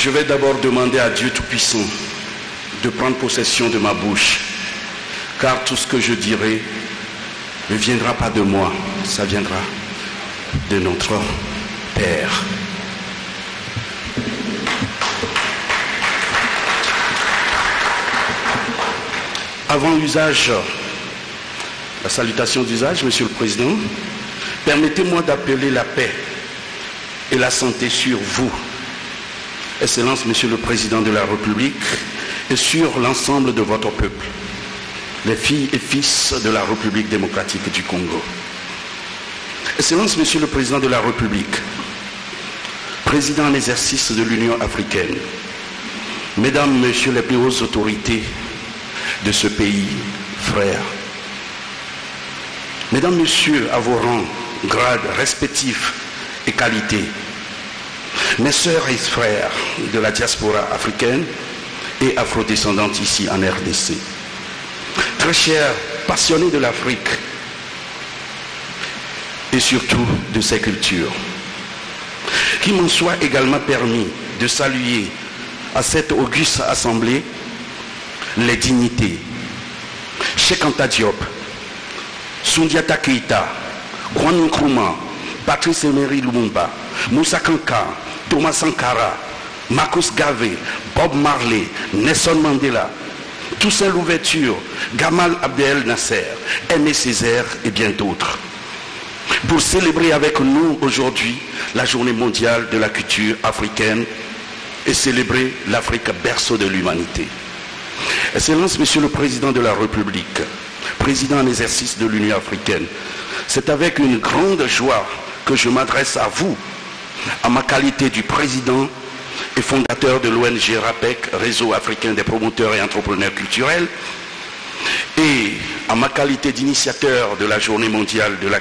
Je vais d'abord demander à Dieu Tout-Puissant de prendre possession de ma bouche, car tout ce que je dirai ne viendra pas de moi, ça viendra de notre Père. Avant l'usage, la salutation d'usage, Monsieur le Président, permettez-moi d'appeler la paix et la santé sur vous, Excellence, Monsieur le Président de la République, et sur l'ensemble de votre peuple, les filles et fils de la République démocratique du Congo. Excellence, Monsieur le Président de la République, Président en exercice de l'Union africaine, Mesdames, Messieurs les plus hautes autorités de ce pays, frères, Mesdames, Messieurs, à vos rangs, grades respectifs et qualités, mes sœurs et frères de la diaspora africaine et afrodescendante ici en RDC, très chers passionnés de l'Afrique et surtout de ses cultures, qu'il m'en soit également permis de saluer à cette auguste assemblée les dignités Cheikh Anta Diop, Soundiata Keïta, Kwame Nkrumah, Patrice Emery Lumumba, Moussa Kanka, Thomas Sankara, Marcus Garvey, Bob Marley, Nelson Mandela, Toussaint Louverture, Gamal Abdel Nasser, Aimé Césaire et bien d'autres, pour célébrer avec nous aujourd'hui la journée mondiale de la culture africaine et célébrer l'Afrique berceau de l'humanité. Excellence, Monsieur le Président de la République, Président en exercice de l'Union africaine, c'est avec une grande joie que je m'adresse à vous, en ma qualité du Président et fondateur de l'ONG RAPEC, Réseau africain des promoteurs et entrepreneurs culturels, et en ma qualité d'initiateur de la journée mondiale de la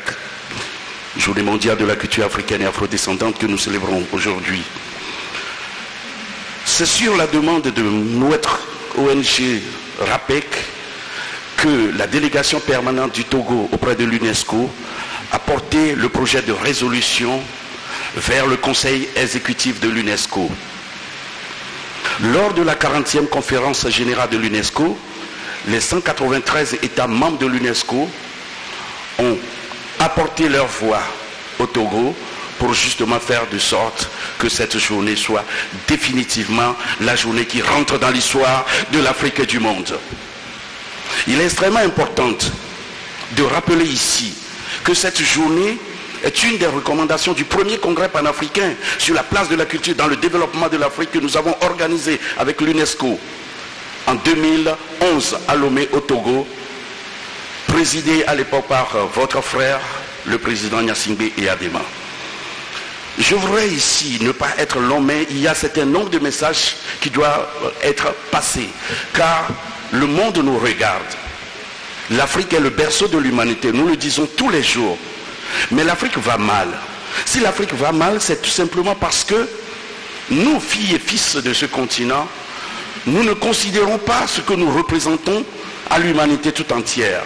culture africaine et afrodescendante que nous célébrons aujourd'hui. C'est sur la demande de notre ONG RAPEC que la délégation permanente du Togo auprès de l'UNESCO a porté le projet de résolution vers le Conseil exécutif de l'UNESCO. Lors de la 40e conférence générale de l'UNESCO, les 193 États membres de l'UNESCO ont apporté leur voix au Togo pour justement faire de sorte que cette journée soit définitivement la journée qui rentre dans l'histoire de l'Afrique et du monde. Il est extrêmement important de rappeler ici que cette journée est une des recommandations du premier congrès panafricain sur la place de la culture dans le développement de l'Afrique que nous avons organisé avec l'UNESCO en 2011 à Lomé au Togo, présidé à l'époque par votre frère, le président Gnassingbé Eyadema. Je voudrais ici ne pas être long, mais il y a un certain nombre de messages qui doivent être passés, car le monde nous regarde. L'Afrique est le berceau de l'humanité, nous le disons tous les jours. Mais l'Afrique va mal. Si l'Afrique va mal, c'est tout simplement parce que nous, filles et fils de ce continent, nous ne considérons pas ce que nous représentons à l'humanité tout entière.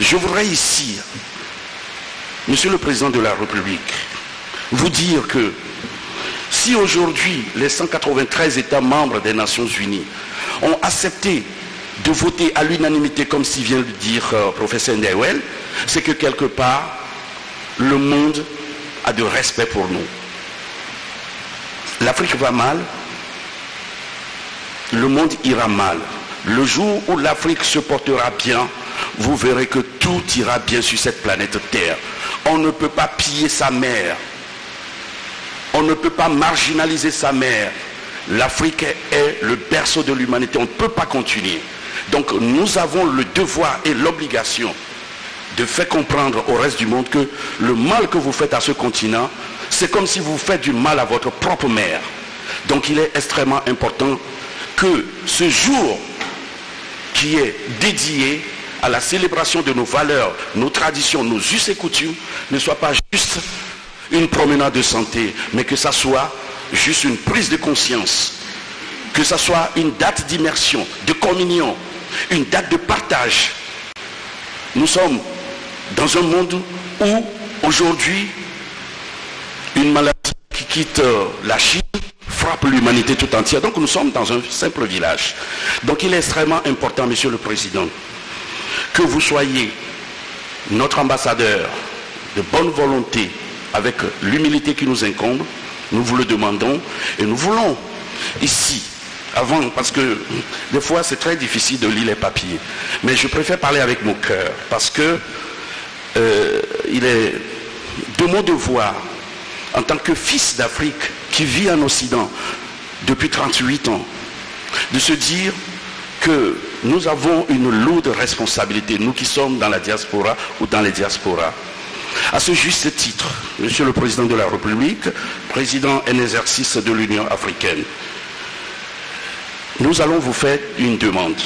Je voudrais ici, Monsieur le Président de la République, vous dire que si aujourd'hui les 193 États membres des Nations Unies ont accepté de voter à l'unanimité, comme s'il vient de dire professeur Ndewel, c'est que quelque part, le monde a de respect pour nous. L'Afrique va mal, le monde ira mal. Le jour où l'Afrique se portera bien, vous verrez que tout ira bien sur cette planète Terre. On ne peut pas piller sa mère. On ne peut pas marginaliser sa mère. L'Afrique est le berceau de l'humanité. On ne peut pas continuer. Donc nous avons le devoir et l'obligation de faire comprendre au reste du monde que le mal que vous faites à ce continent, c'est comme si vous faites du mal à votre propre mère. Donc il est extrêmement important que ce jour qui est dédié à la célébration de nos valeurs, nos traditions, nos us et coutumes, ne soit pas juste une promenade de santé, mais que ça soit juste une prise de conscience, que ça soit une date d'immersion, de communion, une date de partage. Nous sommes dans un monde où aujourd'hui une maladie qui quitte la Chine frappe l'humanité tout entière. Donc nous sommes dans un simple village. Donc il est extrêmement important, Monsieur le Président, que vous soyez notre ambassadeur de bonne volonté, avec l'humilité qui nous incombe. Nous vous le demandons et nous voulons ici, avant, parce que des fois c'est très difficile de lire les papiers, mais je préfère parler avec mon cœur, parce que il est de mon devoir, en tant que fils d'Afrique qui vit en Occident depuis 38 ans, de se dire que nous avons une lourde responsabilité, nous qui sommes dans la diaspora ou dans les diasporas. À ce juste titre, Monsieur le Président de la République, Président en exercice de l'Union africaine, nous allons vous faire une demande.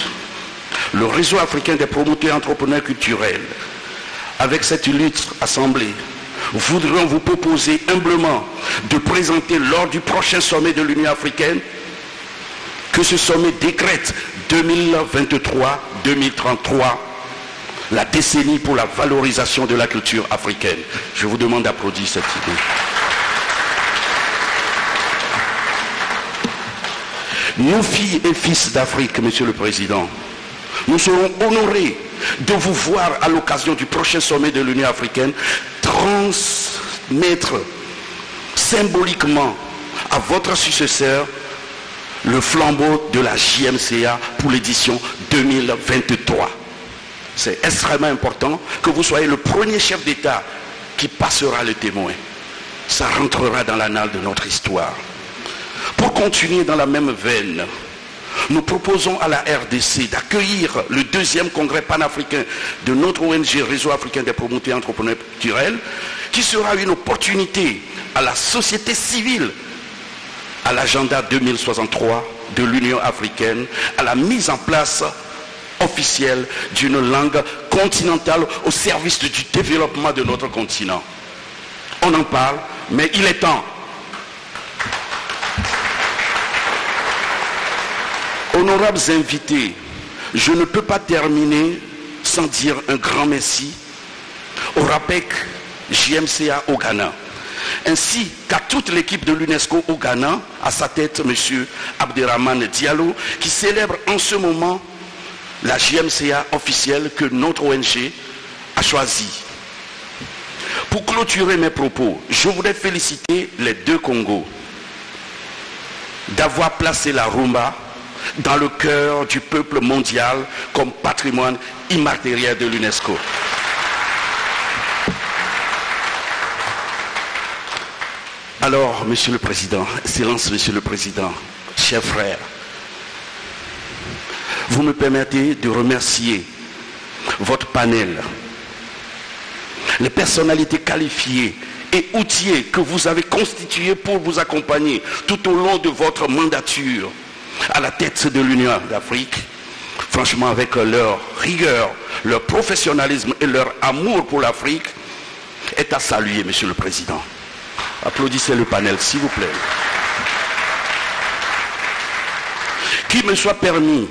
Le réseau africain des promoteurs entrepreneurs culturels, avec cette lutte assemblée, voudrions vous proposer humblement de présenter lors du prochain sommet de l'Union africaine, que ce sommet décrète 2023-2033, la décennie pour la valorisation de la culture africaine. Je vous demande d'applaudir cette idée. Nos filles et fils d'Afrique, Monsieur le Président, nous serons honorés de vous voir à l'occasion du prochain sommet de l'Union africaine transmettre symboliquement à votre successeur le flambeau de la JMCA pour l'édition 2023. C'est extrêmement important que vous soyez le premier chef d'État qui passera le témoin. Ça rentrera dans l'annale de notre histoire. Pour continuer dans la même veine, nous proposons à la RDC d'accueillir le 2e congrès panafricain de notre ONG Réseau africain des promoteurs entrepreneurs culturels, qui sera une opportunité à la société civile, à l'agenda 2063 de l'Union africaine, à la mise en place officielle d'une langue continentale au service du développement de notre continent. On en parle, mais il est temps. Honorables invités, je ne peux pas terminer sans dire un grand merci au RAPEC JMCA au Ghana, ainsi qu'à toute l'équipe de l'UNESCO au Ghana, à sa tête M. Abderrahmane Diallo, qui célèbre en ce moment la JMCA officielle que notre ONG a choisie. Pour clôturer mes propos, je voudrais féliciter les deux Congos d'avoir placé la rumba dans le cœur du peuple mondial comme patrimoine immatériel de l'UNESCO. Alors, Monsieur le Président, Excellence Monsieur le Président, chers frères, vous me permettez de remercier votre panel, les personnalités qualifiées et outillées que vous avez constituées pour vous accompagner tout au long de votre mandature à la tête de l'Union d'Afrique. Franchement, avec leur rigueur, leur professionnalisme et leur amour pour l'Afrique, est à saluer, Monsieur le Président. Applaudissez le panel, s'il vous plaît. Qu'il me soit permis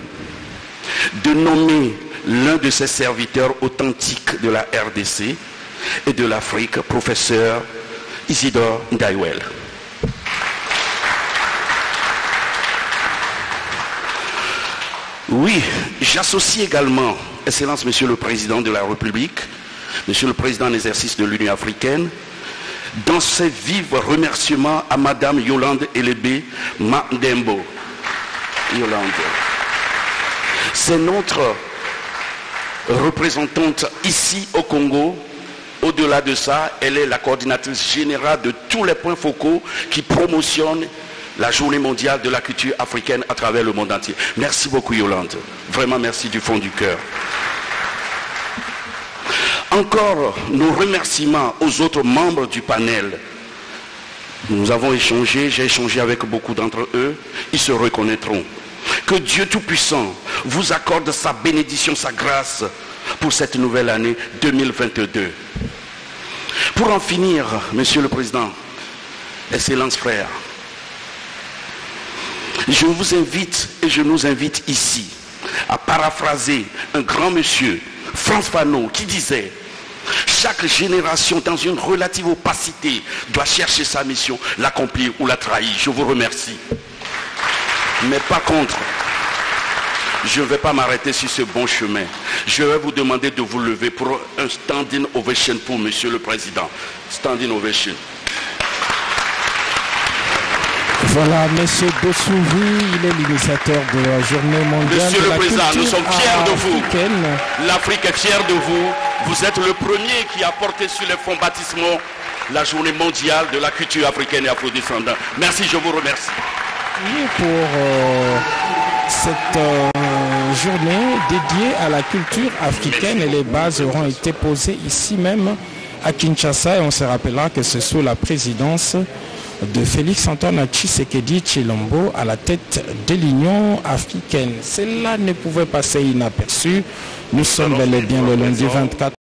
de nommer l'un de ces serviteurs authentiques de la RDC et de l'Afrique, professeur Isidore Ndaiwel. Oui, j'associe également, Excellence Monsieur le Président de la République, Monsieur le Président en exercice de l'Union africaine, dans ses vifs remerciements à Madame Yolande Elébé Mandembo. Yolande. C'est notre représentante ici au Congo. Au-delà de ça, elle est la coordinatrice générale de tous les points focaux qui promotionnent la journée mondiale de la culture africaine à travers le monde entier. Merci beaucoup Yolande. Vraiment merci du fond du cœur. Encore nos remerciements aux autres membres du panel. Nous avons échangé, j'ai échangé avec beaucoup d'entre eux. Ils se reconnaîtront. Que Dieu Tout-Puissant vous accorde sa bénédiction, sa grâce pour cette nouvelle année 2022. Pour en finir, Monsieur le Président, Excellence frère, je vous invite et je nous invite ici à paraphraser un grand monsieur, Frantz Fanon, qui disait: Chaque génération, dans une relative opacité, doit chercher sa mission, l'accomplir ou la trahir. Je vous remercie. Mais par contre, je ne vais pas m'arrêter sur ce bon chemin. Je vais vous demander de vous lever pour un standing ovation pour Monsieur le Président. Standing ovation. Voilà, M. Bossouvi, il est l'initiateur de la journée mondiale Monsieur de la le Président, culture nous sommes fiers de vous. africaine. L'Afrique est fière de vous. Vous êtes le premier qui a porté sur les fonds baptismaux la journée mondiale de la culture africaine et afrodescendante. Merci, je vous remercie. Et pour cette journée dédiée à la culture africaine, et les bases auront été posées ici même à Kinshasa, et on se rappellera que c'est sous la présidence de Félix-Antoine Tshisekedi Tshilombo à la tête de l'Union africaine. Cela ne pouvait passer inaperçu. Nous sommes bel et bien le lundi 24